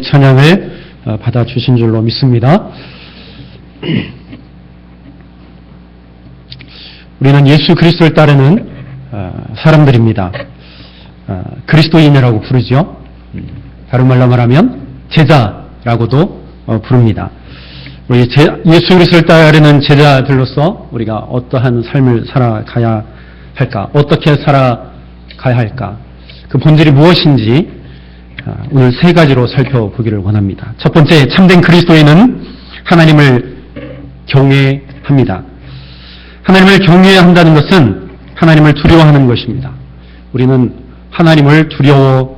찬양을 받아주신 줄로 믿습니다. 우리는 예수 그리스도를 따르는 사람들입니다. 그리스도인이라고 부르죠. 다른 말로 말하면 제자라고도 부릅니다. 우리 예수 그리스도를 따르는 제자들로서 우리가 어떠한 삶을 살아가야 할까? 어떻게 살아가야 할까? 그 본질이 무엇인지 오늘 세 가지로 살펴보기를 원합니다. 첫 번째, 참된 그리스도인은 하나님을 경외합니다. 하나님을 경외해야 한다는 것은 하나님을 두려워하는 것입니다. 우리는 하나님을 두려워해야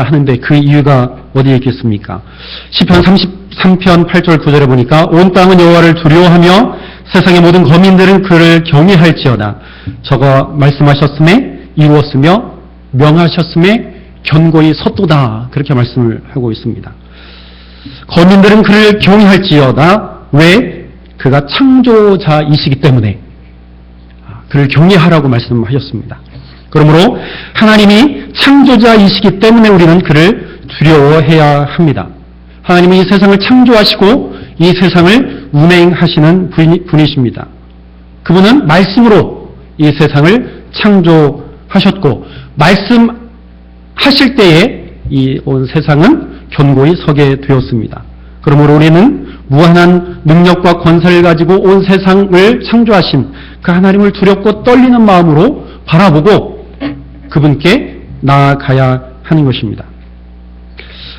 하는데 그 이유가 어디에 있겠습니까? 시편 33편 8절 9절에 보니까 온 땅은 여호와를 두려워하며 세상의 모든 거민들은 그를 경외할지어다. 저가 말씀하셨음에 이루었으며 명하셨음에 견고히 섰도다. 그렇게 말씀을 하고 있습니다. 거민들은 그를 경외할지어다. 왜? 그가 창조자이시기 때문에 그를 경외하라고 말씀하셨습니다. 그러므로 하나님이 창조자이시기 때문에 우리는 그를 두려워해야 합니다. 하나님은 이 세상을 창조하시고 이 세상을 운행하시는 분이십니다. 그분은 말씀으로 이 세상을 창조하셨고 말씀하실 때에 이 온 세상은 견고히 서게 되었습니다. 그러므로 우리는 무한한 능력과 권세를 가지고 온 세상을 창조하신 그 하나님을 두렵고 떨리는 마음으로 바라보고 그분께 나아가야 하는 것입니다.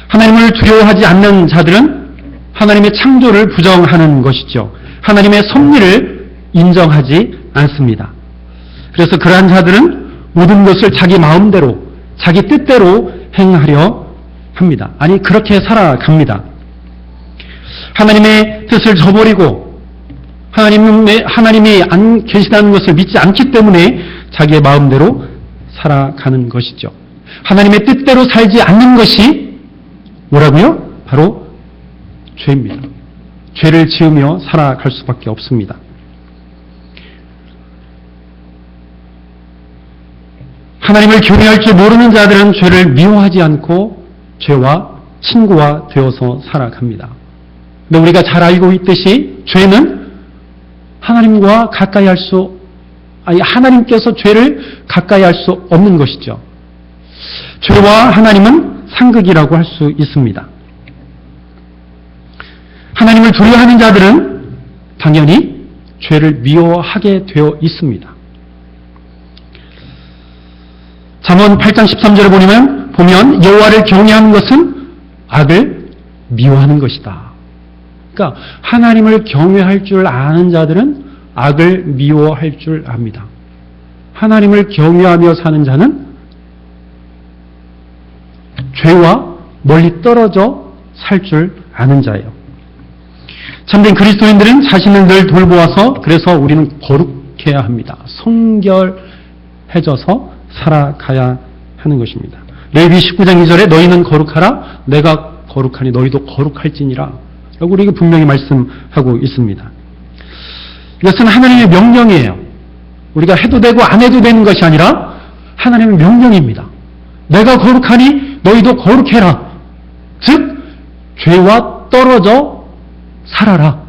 하나님을 두려워하지 않는 자들은 하나님의 창조를 부정하는 것이죠. 하나님의 섭리를 인정하지 않습니다. 그래서 그러한 자들은 모든 것을 자기 마음대로, 자기 뜻대로 행하려 합니다. 아니, 그렇게 살아갑니다. 하나님의 뜻을 저버리고 하나님이 안 계시다는 것을 믿지 않기 때문에 자기의 마음대로 살아가는 것이죠. 하나님의 뜻대로 살지 않는 것이 뭐라고요? 바로 죄입니다. 죄를 지으며 살아갈 수밖에 없습니다. 하나님을 경외할 줄 모르는 자들은 죄를 미워하지 않고 죄와 친구가 되어서 살아갑니다. 근데 우리가 잘 알고 있듯이 죄는 하나님과 가까이 할 수, 하나님께서 죄를 가까이 할 수 없는 것이죠. 죄와 하나님은 상극이라고 할 수 있습니다. 하나님을 두려워하는 자들은 당연히 죄를 미워하게 되어 있습니다. 잠언 8장 13절을 보면 여호와를 경외하는 것은 악을 미워하는 것이다. 그러니까 하나님을 경외할 줄 아는 자들은 악을 미워할 줄 압니다. 하나님을 경외하며 사는 자는 죄와 멀리 떨어져 살 줄 아는 자예요. 참된 그리스도인들은 자신을 늘 돌보아서 그래서 우리는 거룩해야 합니다. 성결해져서 살아가야 하는 것입니다. 레위기 19장 2절에 너희는 거룩하라 내가 거룩하니 너희도 거룩할지니라 라고 우리에게 분명히 말씀하고 있습니다. 이것은 하나님의 명령이에요. 우리가 해도 되고 안 해도 되는 것이 아니라 하나님의 명령입니다. 내가 거룩하니 너희도 거룩해라. 즉 죄와 떨어져 살아라.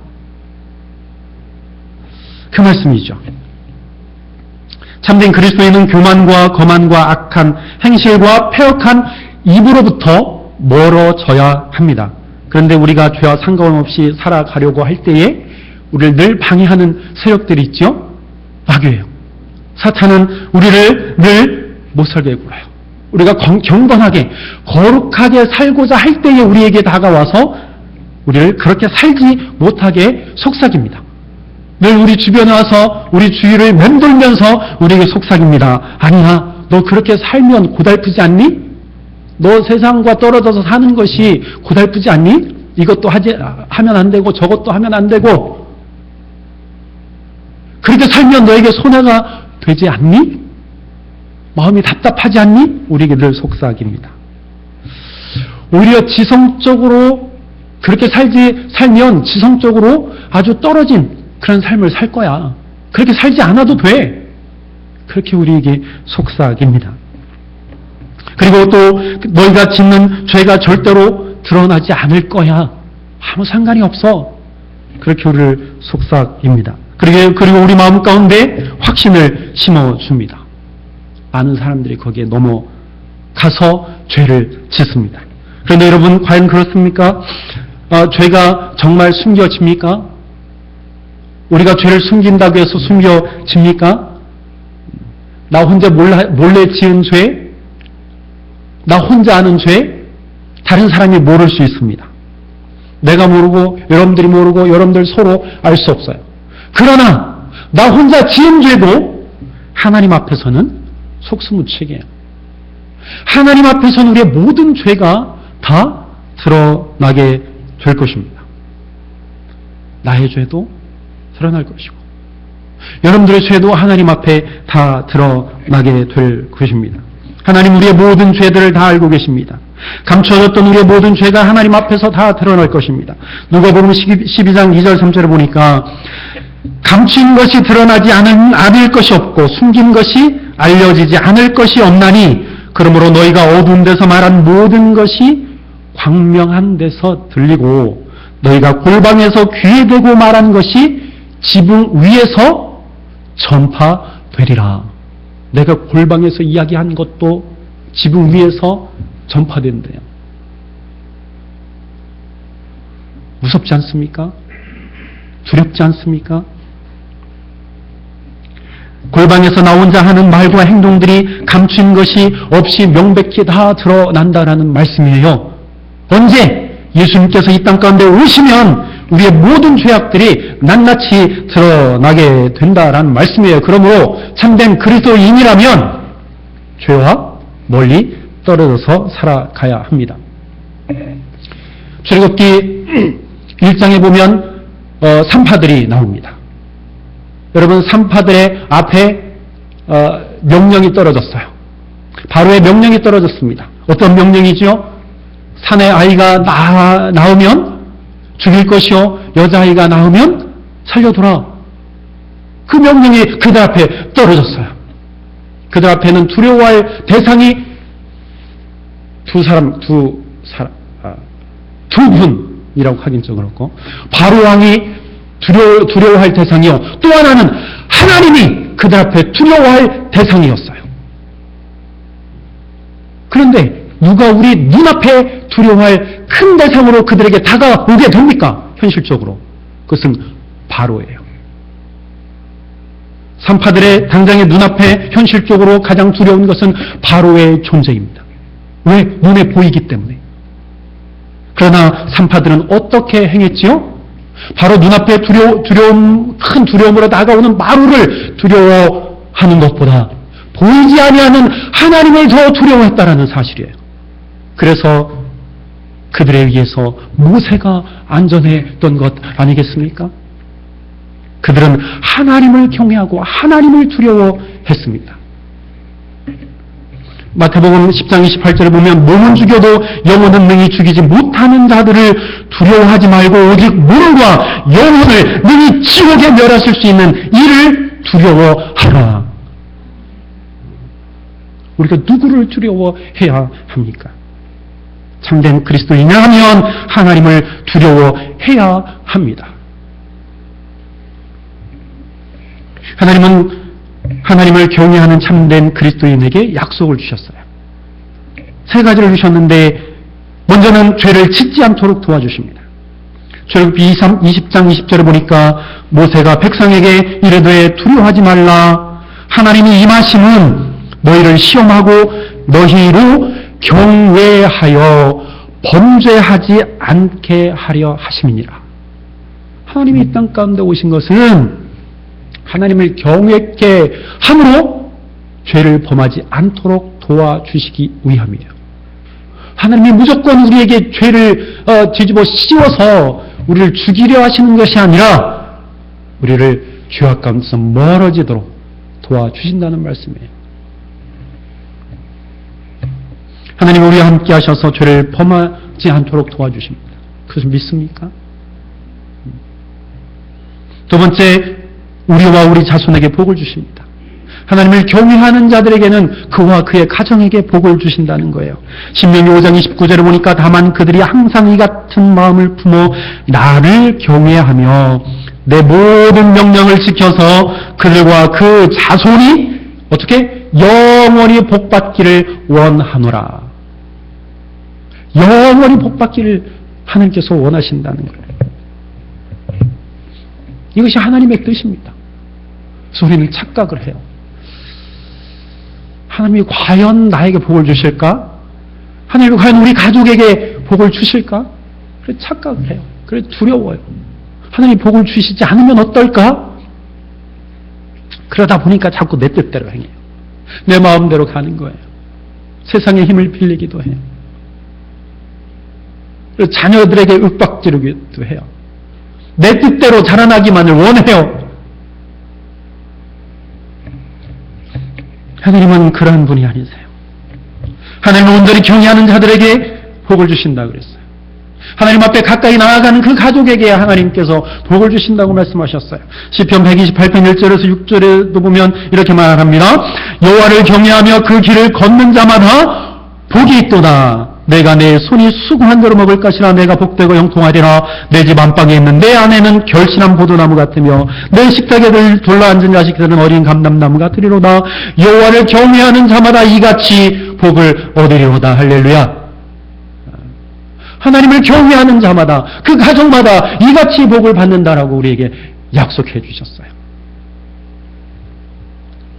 그 말씀이죠. 참된 그리스도인은 교만과 거만과 악한 행실과 패역한 입으로부터 멀어져야 합니다. 그런데 우리가 죄와 상관없이 살아가려고 할 때에 우리를 늘 방해하는 세력들이 있죠. 마귀예요. 사탄은 우리를 늘 못살게 굴어요. 우리가 경건하게 거룩하게 살고자 할 때에 우리에게 다가와서 우리를 그렇게 살지 못하게 속삭입니다. 늘 우리 주변에 와서 우리 주위를 맴돌면서 우리에게 속삭입니다. 아니야, 너 그렇게 살면 고달프지 않니? 너 세상과 떨어져서 사는 것이 고달프지 않니? 이것도 하면 안 되고 저것도 하면 안 되고 그렇게 살면 너에게 손해가 되지 않니? 마음이 답답하지 않니? 우리에게 늘 속삭입니다. 오히려 지성적으로 그렇게 살면 지성적으로 아주 떨어진 그런 삶을 살 거야. 그렇게 살지 않아도 돼. 그렇게 우리에게 속삭입니다. 그리고 또 너희가 짓는 죄가 절대로 드러나지 않을 거야. 아무 상관이 없어. 그렇게 우리를 속삭입니다. 그리고 우리 마음 가운데 확신을 심어줍니다. 많은 사람들이 거기에 넘어가서 죄를 짓습니다. 그런데 여러분, 과연 그렇습니까? 죄가 정말 숨겨집니까? 우리가 죄를 숨긴다고 해서 숨겨집니까? 나 혼자 몰래 지은 죄? 나 혼자 아는 죄? 다른 사람이 모를 수 있습니다. 내가 모르고 여러분들이 모르고 여러분들 서로 알 수 없어요. 그러나 나 혼자 지은 죄도 하나님 앞에서는 속수무책이에요. 하나님 앞에서는 우리의 모든 죄가 다 드러나게 될 것입니다. 나의 죄도 드러날 것이고 여러분들의 죄도 하나님 앞에 다 드러나게 될 것입니다. 하나님 우리의 모든 죄들을 다 알고 계십니다. 감춰졌던 우리의 모든 죄가 하나님 앞에서 다 드러날 것입니다. 누가복음 12장 2절 3절을 보니까 감춘 것이 드러나지 않을 것이 없고 숨긴 것이 알려지지 않을 것이 없나니 그러므로 너희가 어두운 데서 말한 모든 것이 광명한 데서 들리고 너희가 골방에서 귀에 대고 말한 것이 지붕 위에서 전파되리라. 내가 골방에서 이야기한 것도 지붕 위에서 전파된대요. 무섭지 않습니까? 두렵지 않습니까? 골방에서 나 혼자 하는 말과 행동들이 감춘 것이 없이 명백히 다 드러난다라는 말씀이에요. 언제? 예수님께서 이 땅 가운데 오시면 우리의 모든 죄악들이 낱낱이 드러나게 된다라는 말씀이에요. 그러므로 참된 그리스도인이라면 죄와 멀리 떨어져서 살아가야 합니다. 출애굽기 1장에 보면 산파들이 나옵니다. 여러분, 산파들의 앞에 명령이 떨어졌어요. 바로의 명령이 떨어졌습니다. 어떤 명령이죠? 산에 아이가 나오면 죽일 것이요 여자아이가 나오면 살려두라. 그 명령이 그들 앞에 떨어졌어요. 그들 앞에는 두려워할 대상이 두 분이라고 하긴 좀 그렇고 바로 왕이 두려워할 대상이요 또 하나는 하나님이 그들 앞에 두려워할 대상이었어요. 그런데 누가 우리 눈앞에 두려워할 큰 대상으로 그들에게 다가오게 됩니까? 현실적으로 그것은 바로예요. 산파들의 당장의 눈앞에 현실적으로 가장 두려운 것은 바로의 존재입니다. 왜? 눈에 보이기 때문에. 그러나 산파들은 어떻게 행했지요? 바로 눈앞에 큰 두려움으로 다가오는 마루를 두려워하는 것보다 보이지 아니하는 하나님을 더 두려워했다라는 사실이에요. 그래서 그들에 의해서 모세가 안전했던 것 아니겠습니까? 그들은 하나님을 경외하고 하나님을 두려워했습니다. 마태복음 10장 28절을 보면 몸은 죽여도 영혼은 능히 죽이지 못하는 자들을 두려워하지 말고 오직 몸과 영혼을 능히 지옥에 멸하실 수 있는 이를 두려워하라. 우리가 누구를 두려워해야 합니까? 참된 그리스도인이라면 하나님을 두려워해야 합니다. 하나님은 하나님을 경외하는 참된 그리스도인에게 약속을 주셨어요. 세 가지를 주셨는데 먼저는 죄를 짓지 않도록 도와주십니다. 출애굽기 20장 20절을 보니까 모세가 백성에게 이르되 두려워하지 말라. 하나님이 임하심은 너희를 시험하고 너희로 경외하여 범죄하지 않게 하려 하심이니라. 하나님이 이 땅 가운데 오신 것은 하나님을 경외케 함으로 죄를 범하지 않도록 도와주시기 위함이에요. 하나님이 무조건 우리에게 죄를 뒤집어 씌워서 우리를 죽이려 하시는 것이 아니라 우리를 죄악 가운데서 멀어지도록 도와주신다는 말씀이에요. 하나님 우리와 함께 하셔서 죄를 범하지 않도록 도와주십니다. 그것을 믿습니까? 두 번째, 우리와 우리 자손에게 복을 주십니다. 하나님을 경외하는 자들에게는 그와 그의 가정에게 복을 주신다는 거예요. 신명기 5장 29절을 보니까 다만 그들이 항상 이 같은 마음을 품어 나를 경외하며 내 모든 명령을 지켜서 그들과 그 자손이 어떻게? 영원히 복받기를 원하노라. 영원히 복받기를 하나님께서 원하신다는 거예요. 이것이 하나님의 뜻입니다. 그래서 우리는 착각을 해요. 하나님이 과연 나에게 복을 주실까? 하나님이 과연 우리 가족에게 복을 주실까? 그래 착각을 해요. 그래 두려워요. 하나님이 복을 주시지 않으면 어떨까? 그러다 보니까 자꾸 내 뜻대로 행해요. 내 마음대로 가는 거예요. 세상의 힘을 빌리기도 해요. 그리고 자녀들에게 윽박지르기도 해요. 내 뜻대로 자라나기만을 원해요. 하나님은 그러한 분이 아니세요. 하나님은 온전히 경외하는 자들에게 복을 주신다고 그랬어요. 하나님 앞에 가까이 나아가는 그 가족에게 하나님께서 복을 주신다고 말씀하셨어요. 시편 128편 1절에서 6절에도 보면 이렇게 말합니다. 여호와를 경외하며 그 길을 걷는 자마다 복이 있도다. 내가 내 손이 수고한 대로 먹을 것이라. 내가 복되고 형통하리라. 내 집 안방에 있는 내 아내는 결실한 포도나무 같으며 내 식탁에 둘러앉은 자식들은 어린 감람나무 같으리로다. 여호와를 경외하는 자마다 이같이 복을 얻으리로다. 할렐루야. 하나님을 경외하는 자마다 그 가정마다 이같이 복을 받는다라고 우리에게 약속해 주셨어요.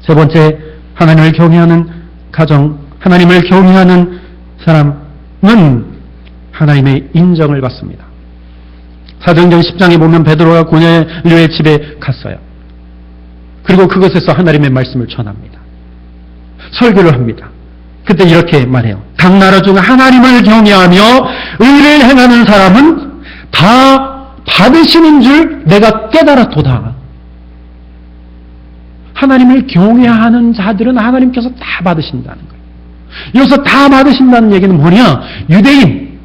세 번째, 하나님을 경외하는 가정, 하나님을 경외하는 사람은 하나님의 인정을 받습니다. 사도행전 10장에 보면 베드로가 고넬료의 집에 갔어요. 그리고 그곳에서 하나님의 말씀을 전합니다. 설교를 합니다. 그때 이렇게 말해요. 각 나라 중 하나님을 경외하며 의를 행하는 사람은 다 받으시는 줄 내가 깨달았도다. 하나님을 경외하는 자들은 하나님께서 다 받으신다는 거예요. 여기서 다 받으신다는 얘기는 뭐냐? 유대인,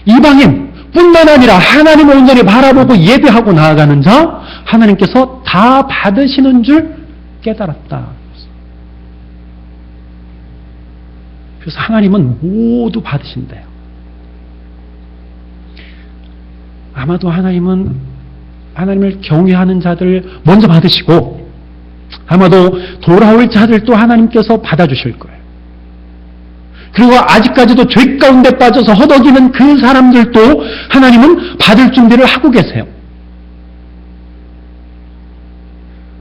이방인 뿐만 아니라 하나님을 온전히 바라보고 예배하고 나아가는 자, 하나님께서 다 받으시는 줄 깨달았다. 그래서 하나님은 모두 받으신대요. 아마도 하나님은 하나님을 경외하는 자들 먼저 받으시고 아마도 돌아올 자들도 하나님께서 받아주실 거예요. 그리고 아직까지도 죄 가운데 빠져서 허덕이는 그 사람들도 하나님은 받을 준비를 하고 계세요.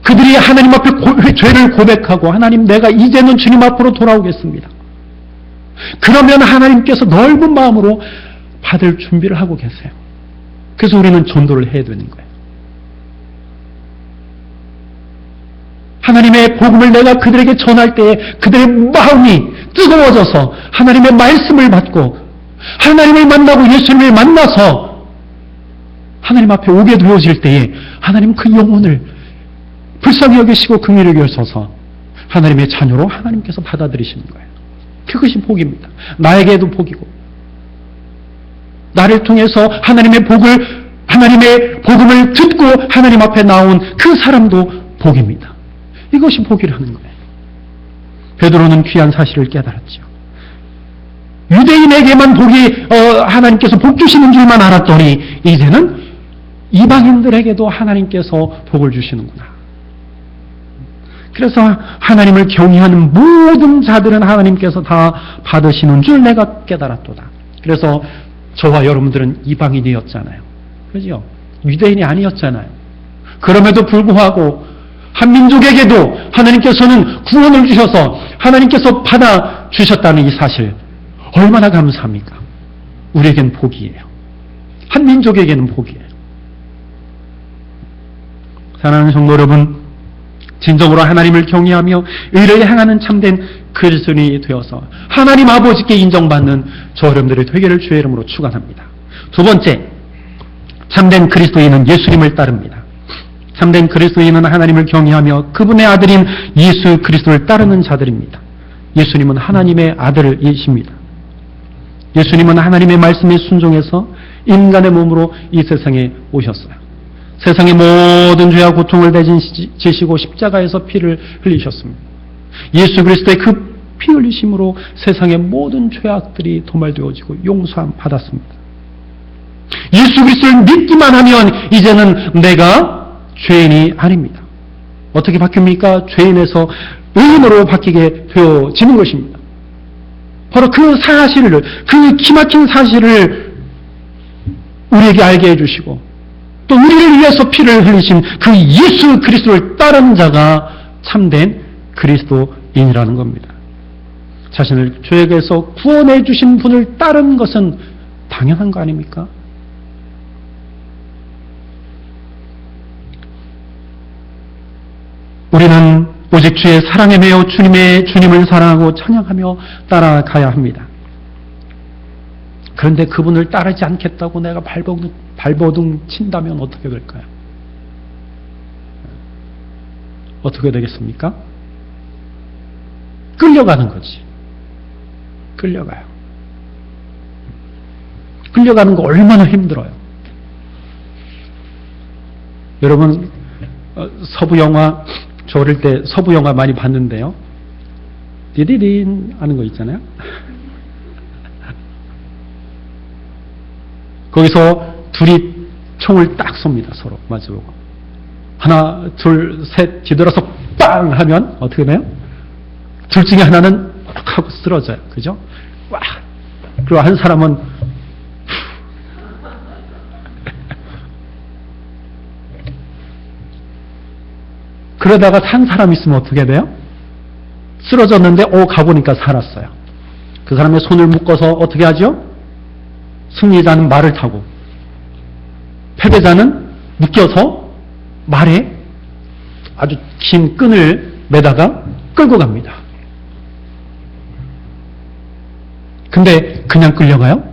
그들이 하나님 앞에 죄를 고백하고 하나님 내가 이제는 주님 앞으로 돌아오겠습니다. 그러면 하나님께서 넓은 마음으로 받을 준비를 하고 계세요. 그래서 우리는 전도를 해야 되는 거예요. 하나님의 복음을 내가 그들에게 전할 때에 그들의 마음이 뜨거워져서 하나님의 말씀을 받고 하나님을 만나고 예수님을 만나서 하나님 앞에 오게 되어질 때에 하나님 그 영혼을 불쌍히 여기시고 긍휼히 여기셔서 하나님의 자녀로 하나님께서 받아들이시는 거예요. 그것이 복입니다. 나에게도 복이고 나를 통해서 하나님의 복음을 듣고 하나님 앞에 나온 그 사람도 복입니다. 이것이 복이라는 거예요. 베드로는 귀한 사실을 깨달았죠. 유대인에게만 하나님께서 복 주시는 줄만 알았더니 이제는 이방인들에게도 하나님께서 복을 주시는구나. 그래서 하나님을 경외하는 모든 자들은 하나님께서 다 받으시는 줄 내가 깨달았도다. 그래서 저와 여러분들은 이방인이었잖아요. 그렇죠? 유대인이 아니었잖아요. 그럼에도 불구하고 한민족에게도 하나님께서는 구원을 주셔서 하나님께서 받아주셨다는 이 사실 얼마나 감사합니까? 우리에겐 복이에요. 한민족에게는 복이에요. 사랑하는 성도 여러분, 진정으로 하나님을 경외하며 의를 행하는 참된 그리스도인이 되어서 하나님 아버지께 인정받는 저 여러분들의 되기를 주의 이름으로 축원합니다. 두 번째, 참된 그리스도인은 예수님을 따릅니다. 참된 그리스도인은 하나님을 경외하며 그분의 아들인 예수 그리스도를 따르는 자들입니다. 예수님은 하나님의 아들이십니다. 예수님은 하나님의 말씀에 순종해서 인간의 몸으로 이 세상에 오셨어요. 세상의 모든 죄와 고통을 대신지시고 십자가에서 피를 흘리셨습니다. 예수 그리스도의 그 피 흘리심으로 세상의 모든 죄악들이 도말되어지고 용서함 받았습니다. 예수 그리스도를 믿기만 하면 이제는 내가 죄인이 아닙니다. 어떻게 바뀝니까? 죄인에서 의인으로 바뀌게 되어지는 것입니다. 바로 그 사실을, 그 기막힌 사실을 우리에게 알게 해주시고 또 우리를 위해서 피를 흘리신 그 예수 그리스도를 따르는 자가 참된 그리스도인이라는 겁니다. 자신을 죄에게서 구원해 주신 분을 따르는 것은 당연한 거 아닙니까? 우리는 오직 주의 사랑에 매여 주님을 사랑하고 찬양하며 따라가야 합니다. 그런데 그분을 따르지 않겠다고 내가 발버둥 친다면 어떻게 될까요? 어떻게 되겠습니까? 끌려가는 거지. 끌려가요. 끌려가는 거 얼마나 힘들어요. 여러분 서부 영화, 저 어릴 때 서부 영화 많이 봤는데요. 디디딘 하는 거 있잖아요. 거기서 둘이 총을 딱 쏩니다. 서로 마주보고. 하나, 둘, 셋 뒤돌아서 빵 하면 어떻게 돼요? 둘 중에 하나는 하고 쓰러져요. 그죠? 와. 그리고 한 사람은 그러다가 산 사람 있으면 어떻게 돼요? 쓰러졌는데 가보니까 살았어요. 그 사람의 손을 묶어서 어떻게 하죠? 승리자는 말을 타고 패배자는 묶여서 말에 아주 긴 끈을 매다가 끌고 갑니다. 근데 그냥 끌려가요?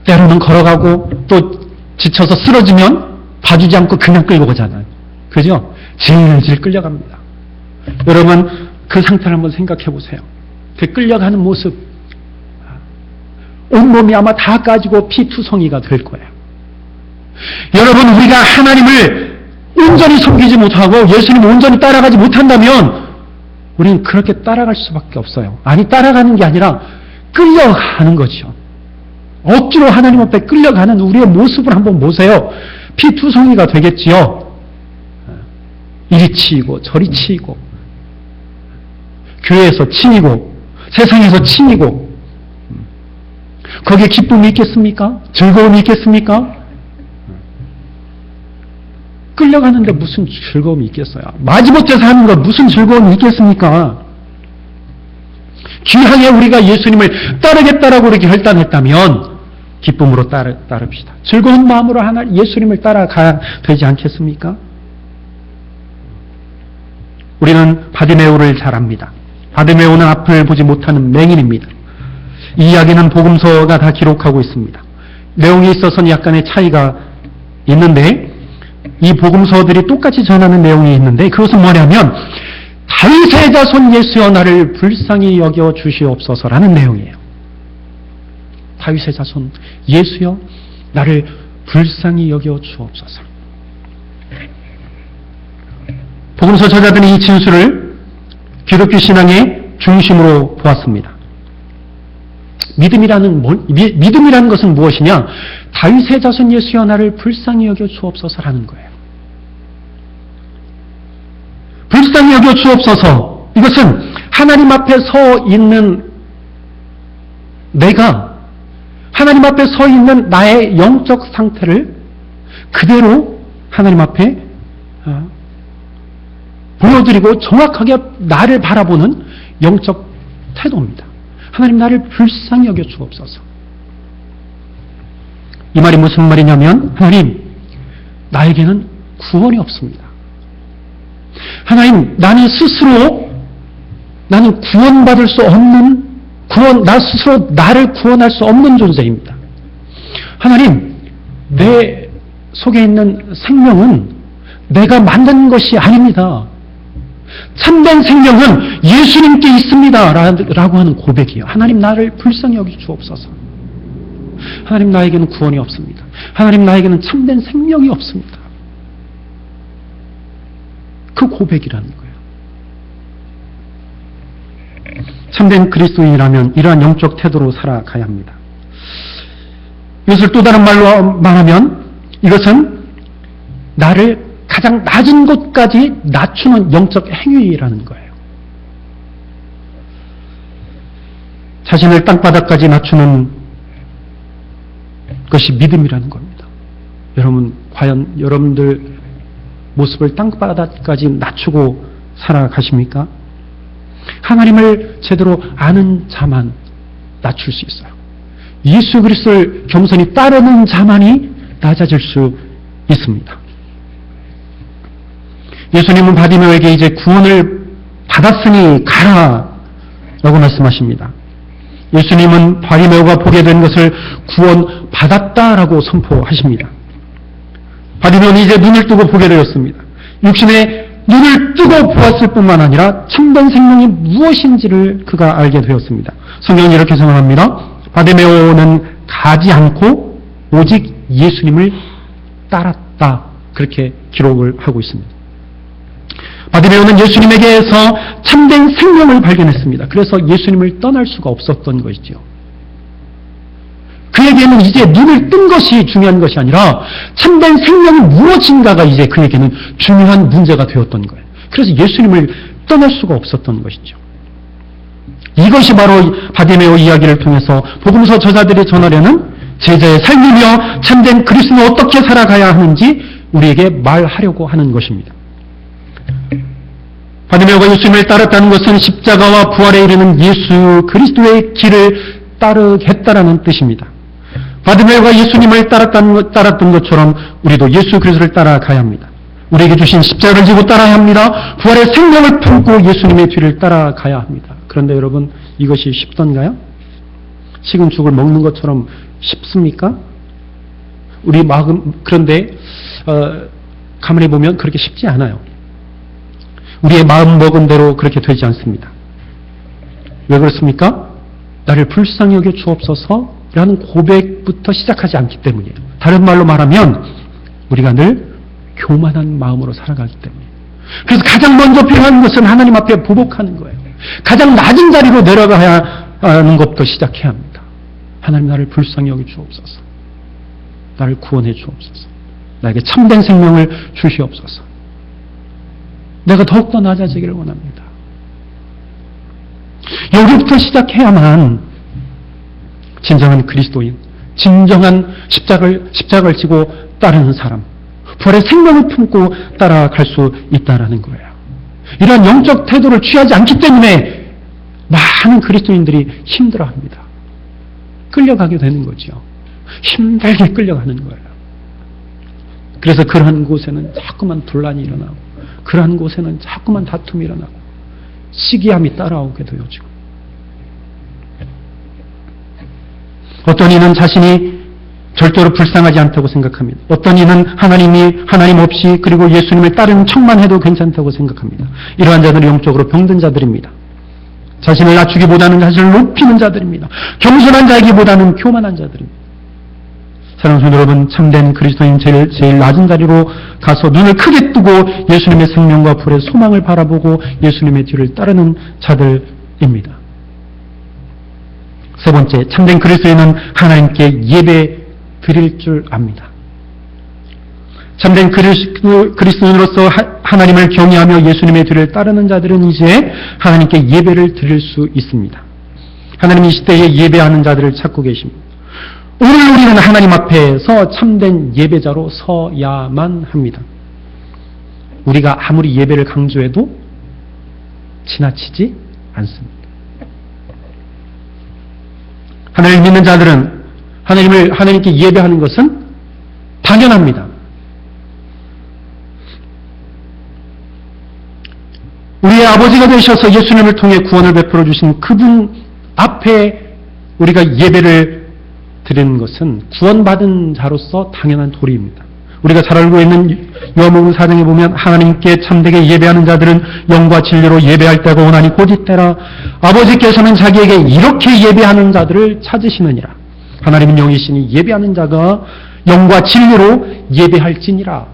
때로는 걸어가고 또 지쳐서 쓰러지면 봐주지 않고 그냥 끌고 가잖아요. 그죠? 질질 끌려갑니다. 여러분 그 상태를 한번 생각해 보세요. 그 끌려가는 모습, 온몸이 아마 다 까지고 피투성이가 될 거예요. 여러분 우리가 하나님을 온전히 섬기지 못하고 예수님을 온전히 따라가지 못한다면 우리는 그렇게 따라갈 수밖에 없어요. 아니 따라가는 게 아니라 끌려가는 거죠. 억지로 하나님 앞에 끌려가는 우리의 모습을 한번 보세요. 피투성이가 되겠지요. 이리 치이고 저리 치이고 교회에서 치이고 세상에서 치이고 거기에 기쁨이 있겠습니까? 즐거움이 있겠습니까? 끌려가는데 무슨 즐거움이 있겠어요? 마지못해서 하는 거 무슨 즐거움이 있겠습니까? 귀하게 우리가 예수님을 따르겠다라고 이렇게 결단했다면 기쁨으로 따릅시다. 즐거운 마음으로 예수님을 따라가야 되지 않겠습니까? 우리는 바디메오를 잘 압니다. 바디메오는 앞을 보지 못하는 맹인입니다. 이 이야기는 복음서가 다 기록하고 있습니다. 내용에 있어서는 약간의 차이가 있는데 이 복음서들이 똑같이 전하는 내용이 있는데 그것은 뭐냐면 다윗의 자손 예수여 나를 불쌍히 여겨 주시옵소서라는 내용이에요. 다윗의 자손 예수여 나를 불쌍히 여겨 주옵소서. 복음서 저자들은 이 진술을 기독교 신앙의 중심으로 보았습니다. 믿음이라는 것은 무엇이냐? 다윗의 자손 예수여 나를 불쌍히 여겨 주옵소서라는 거예요. 불쌍히 여겨 주옵소서. 이것은 하나님 앞에 서 있는 내가 하나님 앞에 서 있는 나의 영적 상태를 그대로 하나님 앞에 보여드리고 정확하게 나를 바라보는 영적 태도입니다. 하나님 나를 불쌍히 여겨 주옵소서. 이 말이 무슨 말이냐면 하나님 나에게는 구원이 없습니다. 하나님 나는 구원받을 수 없는 나 스스로 나를 구원할 수 없는 존재입니다. 하나님 내 속에 있는 생명은 내가 만든 것이 아닙니다. 참된 생명은 예수님께 있습니다 라고 하는 고백이에요. 하나님 나를 불쌍히 여기 주옵소서. 하나님 나에게는 구원이 없습니다. 하나님 나에게는 참된 생명이 없습니다. 그 고백이라는 거예요. 참된 그리스도인이라면 이러한 영적 태도로 살아가야 합니다. 이것을 또 다른 말로 말하면 이것은 나를 가장 낮은 곳까지 낮추는 영적 행위라는 거예요. 자신을 땅바닥까지 낮추는 것이 믿음이라는 겁니다. 여러분, 과연 여러분들 모습을 땅바닥까지 낮추고 살아가십니까? 하나님을 제대로 아는 자만 낮출 수 있어요. 예수 그리스도를 겸손히 따르는 자만이 낮아질 수 있습니다. 예수님은 바디메오에게 이제 구원을 받았으니 가라 라고 말씀하십니다. 예수님은 바디메오가 보게 된 것을 구원 받았다라고 선포하십니다. 바디메오는 이제 눈을 뜨고 보게 되었습니다. 육신의 눈을 뜨고 보았을 뿐만 아니라 참된 생명이 무엇인지를 그가 알게 되었습니다. 성경은 이렇게 선언합니다. 바디메오는 가지 않고 오직 예수님을 따랐다. 그렇게 기록을 하고 있습니다. 바디메오는 예수님에게서 참된 생명을 발견했습니다. 그래서 예수님을 떠날 수가 없었던 것이죠. 그에게는 이제 눈을 뜬 것이 중요한 것이 아니라 참된 생명이 무엇인가가 이제 그에게는 중요한 문제가 되었던 거예요. 그래서 예수님을 떠날 수가 없었던 것이죠. 이것이 바로 바디메오 이야기를 통해서 복음서 저자들이 전하려는 제자의 삶이며 참된 그리스도는 어떻게 살아가야 하는지 우리에게 말하려고 하는 것입니다. 바디메오가 예수님을 따랐다는 것은 십자가와 부활에 이르는 예수 그리스도의 길을 따르겠다라는 뜻입니다. 바디메오가 예수님을 따랐던 것처럼 우리도 예수 그리스도를 따라가야 합니다. 우리에게 주신 십자가를 지고 따라야 합니다. 부활의 생명을 품고 예수님의 뒤를 따라가야 합니다. 그런데 여러분, 이것이 쉽던가요? 식은 죽을 먹는 것처럼 쉽습니까? 우리 마음, 그런데 가만히 보면 그렇게 쉽지 않아요. 우리의 마음 먹은 대로 그렇게 되지 않습니다. 왜 그렇습니까? 나를 불쌍히 여겨 주옵소서 라는 고백부터 시작하지 않기 때문이에요. 다른 말로 말하면 우리가 늘 교만한 마음으로 살아가기 때문이에요. 그래서 가장 먼저 필요한 것은 하나님 앞에 보복하는 거예요. 가장 낮은 자리로 내려가야 하는 것부터 시작해야 합니다. 하나님, 나를 불쌍히 여겨 주옵소서. 나를 구원해 주옵소서. 나에게 참된 생명을 주시옵소서. 내가 더욱더 낮아지기를 원합니다. 여기부터 시작해야만 진정한 그리스도인, 진정한 십자가를 지고 따르는 사람, 부활의 생명을 품고 따라갈 수 있다는 거예요. 이러한 영적 태도를 취하지 않기 때문에 많은 그리스도인들이 힘들어합니다. 끌려가게 되는 거죠. 힘들게 끌려가는 거예요. 그래서 그러한 곳에는 자꾸만 분란이 일어나고, 그러한 곳에는 자꾸만 다툼이 일어나고, 시기함이 따라오게 되어지고, 어떤 이는 자신이 절대로 불쌍하지 않다고 생각합니다. 어떤 이는 하나님 없이 그리고 예수님을 따르는 척만 해도 괜찮다고 생각합니다. 이러한 자들은 영적으로 병든 자들입니다. 자신을 낮추기보다는 자신을 높이는 자들입니다. 겸손한 자이기보다는 교만한 자들입니다. 사랑하는 성도 여러분, 참된 그리스도인 제일 낮은 자리로 가서 눈을 크게 뜨고 예수님의 생명과 불의 소망을 바라보고 예수님의 뒤를 따르는 자들입니다. 세 번째, 참된 그리스도인은 하나님께 예배 드릴 줄 압니다. 참된 그리스도인으로서 하나님을 경외하며 예수님의 뒤를 따르는 자들은 이제 하나님께 예배를 드릴 수 있습니다. 하나님이 이 시대에 예배하는 자들을 찾고 계십니다. 오늘 우리는 하나님 앞에서 참된 예배자로 서야만 합니다. 우리가 아무리 예배를 강조해도 지나치지 않습니다. 하나님을 믿는 자들은 하나님께 예배하는 것은 당연합니다. 우리의 아버지가 되셔서 예수님을 통해 구원을 베풀어 주신 그분 앞에 우리가 예배를 드리는 것은 구원받은 자로서 당연한 도리입니다. 우리가 잘 알고 있는 요한복음 4장에 보면 하나님께 참되게 예배하는 자들은 영과 진리로 예배할 때가 오나니 곧 이때라. 아버지께서는 자기에게 이렇게 예배하는 자들을 찾으시느니라. 하나님은 영이시니 예배하는 자가 영과 진리로 예배할지니라.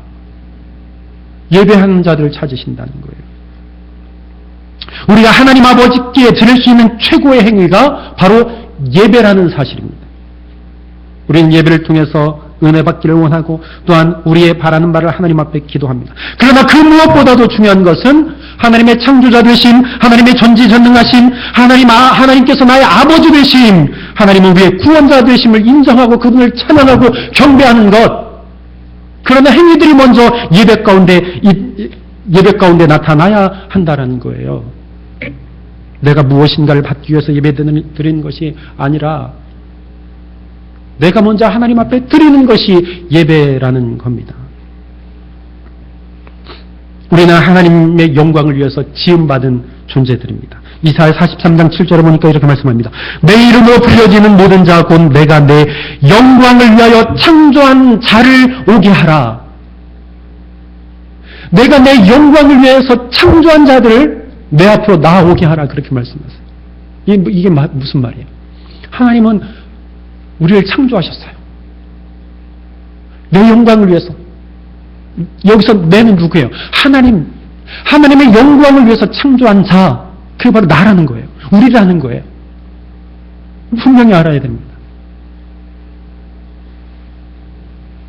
예배하는 자들을 찾으신다는 거예요. 우리가 하나님 아버지께 드릴 수 있는 최고의 행위가 바로 예배라는 사실입니다. 우리는 예배를 통해서 은혜 받기를 원하고 또한 우리의 바라는 바를 하나님 앞에 기도합니다. 그러나 그 무엇보다도 중요한 것은 하나님의 창조자 되신, 하나님의 전지전능하신 하나님께서 나의 아버지 되신, 하나님은 우리의 구원자 되심을 인정하고 그분을 찬양하고 경배하는 것. 그러나 행위들이 먼저 예배 가운데 나타나야 한다는 거예요. 내가 무엇인가를 받기 위해서 예배 드리는 것이 아니라 내가 먼저 하나님 앞에 드리는 것이 예배라는 겁니다. 우리는 하나님의 영광을 위해서 지음받은 존재들입니다. 이사야 43장 7절에 보니까 이렇게 말씀합니다. 내 이름으로 불려지는 모든 자 곧 내가 내 영광을 위하여 창조한 자를 오게 하라. 내가 내 영광을 위해서 창조한 자들을 내 앞으로 나오게 하라. 그렇게 말씀하세요. 이게 무슨 말이에요? 하나님은 우리를 창조하셨어요. 내 영광을 위해서. 여기서 내는 누구예요? 하나님의 영광을 위해서 창조한 자, 그게 바로 나라는 거예요. 우리라는 거예요. 분명히 알아야 됩니다.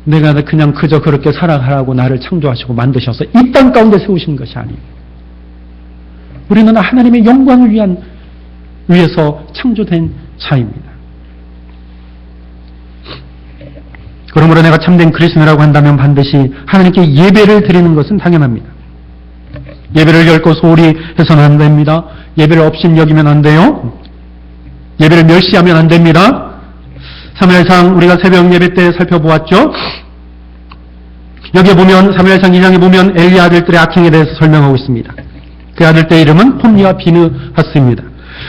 내가 그냥 그저 그렇게 살아가라고 나를 창조하시고 만드셔서 이 땅 가운데 세우신 것이 아니에요. 우리는 하나님의 영광을 위해서 창조된 자입니다. 그러므로 내가 참된 그리스도라고 한다면 반드시 하나님께 예배를 드리는 것은 당연합니다. 예배를 결코 소홀히 해서는 안 됩니다. 예배를 업신여기면 안 돼요. 예배를 멸시하면 안 됩니다. 사무엘상 우리가 새벽 예배 때 살펴보았죠. 여기에 보면 사무엘상 2장에 보면 엘리 아들들의 악행에 대해서 설명하고 있습니다. 그 아들들의 이름은 홈리와 비느하스입니다.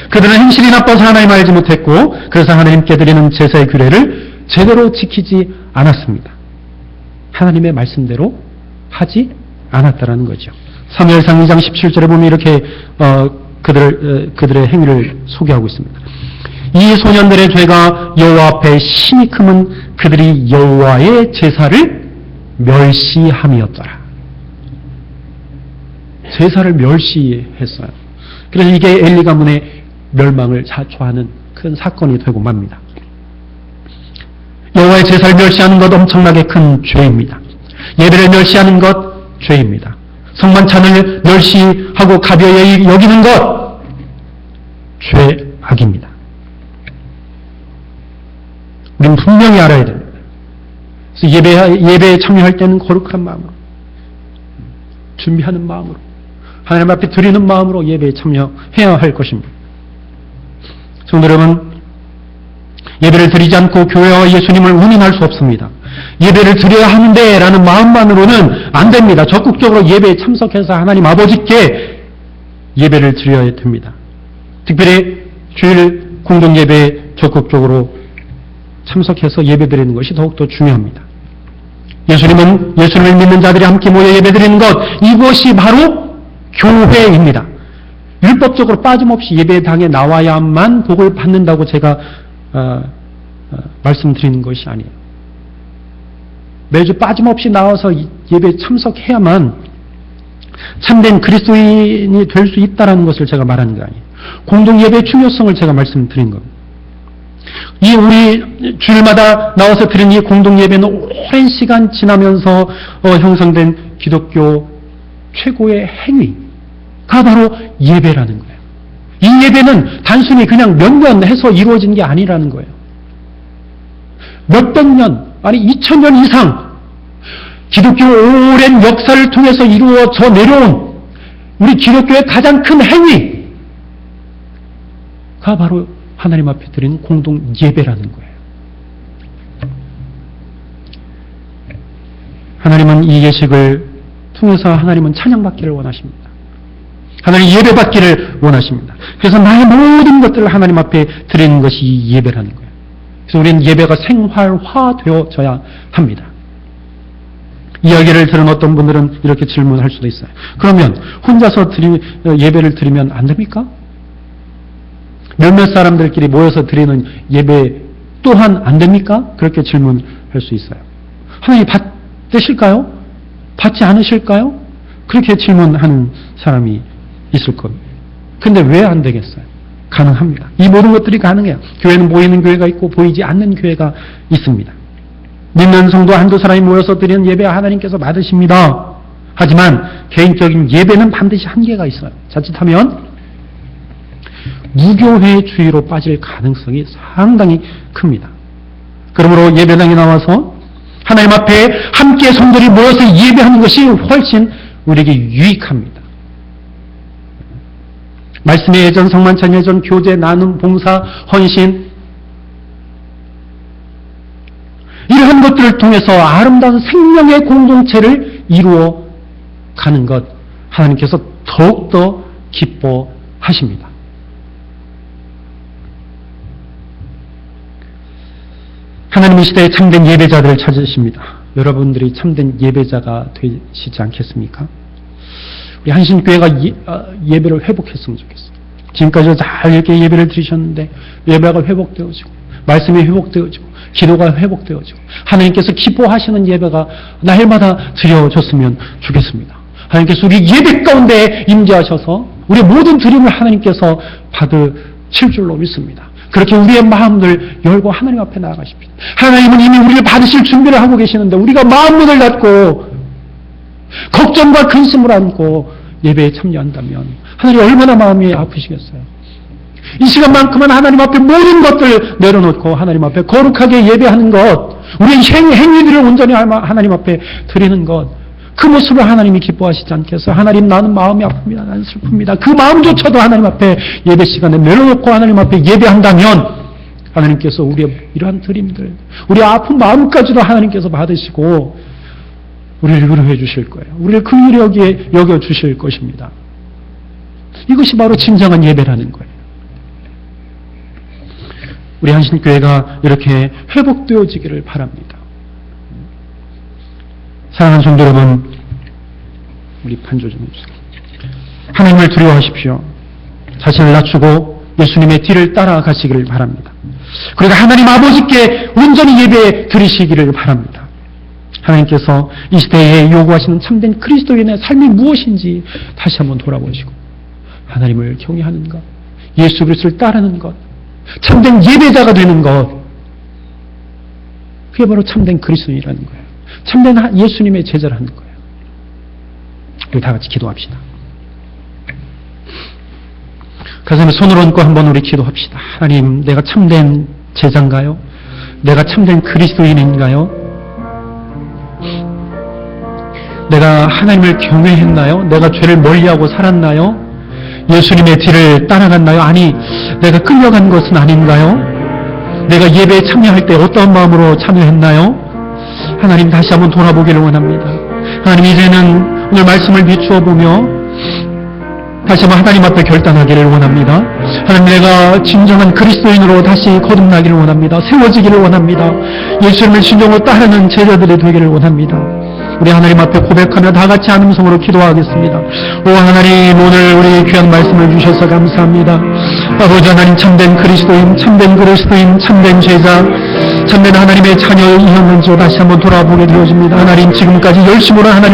그들은 행실이 나빠서 하나님 알지 못했고 그래서 하나님께 드리는 제사의 규례를 제대로 지키지 않았습니다. 하나님의 말씀대로 하지 않았다라는 거죠. 사무엘상 2장 17절에 보면 이렇게 그들의 행위를 소개하고 있습니다. 이 소년들의 죄가 여호와 앞에 심히 크면 그들이 여호와의 제사를 멸시함이었더라. 제사를 멸시했어요. 그래서 이게 엘리 가문의 멸망을 자초하는 큰 사건이 되고 맙니다. 여호와의 제사를 멸시하는 것 엄청나게 큰 죄입니다. 예배를 멸시하는 것 죄입니다. 성만찬을 멸시하고 가벼이 여기는 것 죄악입니다. 우리는 분명히 알아야 됩니다. 그래서 예배에 참여할 때는 거룩한 마음으로 준비하는 마음으로 하나님 앞에 드리는 마음으로 예배에 참여해야 할 것입니다. 성도 여러분, 예배를 드리지 않고 교회와 예수님을 운운할 수 없습니다. 예배를 드려야 하는데 라는 마음만으로는 안 됩니다. 적극적으로 예배에 참석해서 하나님 아버지께 예배를 드려야 됩니다. 특별히 주일 공동예배에 적극적으로 참석해서 예배 드리는 것이 더욱더 중요합니다. 예수님을 믿는 자들이 함께 모여 예배 드리는 것, 이것이 바로 교회입니다. 율법적으로 빠짐없이 예배당에 나와야만 복을 받는다고 제가 말씀드리는 것이 아니에요. 매주 빠짐없이 나와서 예배에 참석해야만 참된 그리스도인이 될 수 있다는 것을 제가 말하는 게 아니에요. 공동예배의 중요성을 제가 말씀드린 겁니다. 우리 주일마다 나와서 드리는 이 공동예배는 오랜 시간 지나면서 형성된 기독교 최고의 행위가 바로 예배라는 거예요. 이 예배는 단순히 그냥 몇 년 해서 이루어진 게 아니라는 거예요. 몇백 년, 아니 2000년 이상 기독교 오랜 역사를 통해서 이루어져 내려온 우리 기독교의 가장 큰 행위가 바로 하나님 앞에 드리는 공동 예배라는 거예요. 하나님은 이 예식을 통해서 하나님은 찬양받기를 원하십니다. 하나님 예배받기를 원하십니다. 그래서 나의 모든 것들을 하나님 앞에 드리는 것이 이 예배라는 거예요. 그래서 우리는 예배가 생활화되어져야 합니다. 이야기를 들은 어떤 분들은 이렇게 질문할 수도 있어요. 그러면 혼자서 예배를 드리면 안 됩니까? 몇몇 사람들끼리 모여서 드리는 예배 또한 안 됩니까? 그렇게 질문할 수 있어요. 하나님 받으실까요? 받지 않으실까요? 그렇게 질문하는 사람이 있을 겁니다. 근데 왜 안 되겠어요? 가능합니다. 이 모든 것들이 가능해요. 교회는 보이는 교회가 있고 보이지 않는 교회가 있습니다. 믿는 성도 한두 사람이 모여서 드리는 예배 하나님께서 받으십니다. 하지만 개인적인 예배는 반드시 한계가 있어요. 자칫하면 무교회주의로 빠질 가능성이 상당히 큽니다. 그러므로 예배당에 나와서 하나님 앞에 함께 성도들이 모여서 예배하는 것이 훨씬 우리에게 유익합니다. 말씀의 예전, 성만찬 예전, 교제, 나눔, 봉사, 헌신 이러한 것들을 통해서 아름다운 생명의 공동체를 이루어 가는 것 하나님께서 더욱더 기뻐하십니다. 하나님 이 시대에 참된 예배자들을 찾으십니다. 여러분들이 참된 예배자가 되시지 않겠습니까? 우리 한신교회가 예배를 회복했으면 좋겠어요. 지금까지 잘 이렇게 예배를 드리셨는데 예배가 회복되어지고 말씀이 회복되어지고 기도가 회복되어지고 하나님께서 기뻐하시는 예배가 날마다 드려졌으면 좋겠습니다. 하나님께서 우리 예배 가운데 임재하셔서 우리 모든 드림을 하나님께서 받으실 줄로 믿습니다. 그렇게 우리의 마음을 열고 하나님 앞에 나아가십시오. 하나님은 이미 우리를 받으실 준비를 하고 계시는데 우리가 마음문을 닫고 걱정과 근심을 안고 예배에 참여한다면 하나님 얼마나 마음이 아프시겠어요. 이 시간만큼은 하나님 앞에 모든 것들 내려놓고 하나님 앞에 거룩하게 예배하는 것, 우리의 행위들을 온전히 하나님 앞에 드리는 것, 그 모습을 하나님이 기뻐하시지 않겠어요? 하나님, 나는 마음이 아픕니다. 나는 슬픕니다. 그 마음조차도 하나님 앞에 예배 시간에 내려놓고 하나님 앞에 예배한다면 하나님께서 우리의 이러한 드림들, 우리의 아픈 마음까지도 하나님께서 받으시고 우리를 위로해 주실 거예요. 우리를 긍휼히 여겨 주실 것입니다. 이것이 바로 진정한 예배라는 거예요. 우리 한신교회가 이렇게 회복되어지기를 바랍니다. 사랑하는 성도 여러분, 우리 반조 좀 해주세요. 하나님을 두려워하십시오. 자신을 낮추고 예수님의 뒤를 따라가시기를 바랍니다. 그러니까 하나님 아버지께 온전히 예배 드리시기를 바랍니다. 하나님께서 이 시대에 요구하시는 참된 그리스도인의 삶이 무엇인지 다시 한번 돌아보시고 하나님을 경외하는 것, 예수 그리스도를 따르는 것, 참된 예배자가 되는 것, 그게 바로 참된 그리스도인이라는 거예요. 참된 예수님의 제자라는 거예요. 우리 다 같이 기도합시다. 가슴에 손을 얹고 한번 우리 기도합시다. 하나님, 내가 참된 제자인가요? 내가 참된 그리스도인인가요? 내가 하나님을 경외했나요? 내가 죄를 멀리하고 살았나요? 예수님의 뒤를 따라갔나요? 아니, 내가 끌려간 것은 아닌가요? 내가 예배에 참여할 때 어떤 마음으로 참여했나요? 하나님, 다시 한번 돌아보기를 원합니다. 하나님, 이제는 오늘 말씀을 비추어 보며 다시 한번 하나님 앞에 결단하기를 원합니다. 하나님, 내가 진정한 그리스도인으로 다시 거듭나기를 원합니다. 세워지기를 원합니다. 예수님을 진정으로 따르는 제자들이 되기를 원합니다. 우리 하나님 앞에 고백하며 다 같이 한 음성으로 기도하겠습니다. 오 하나님, 오늘 우리 귀한 말씀을 주셔서 감사합니다. 아버지 하나님, 참된 그리스도인, 참된 제자, 참된 하나님의 자녀이었는지 다시 한번 돌아보게 되어집니다. 하나님, 지금까지 열심으로 하나님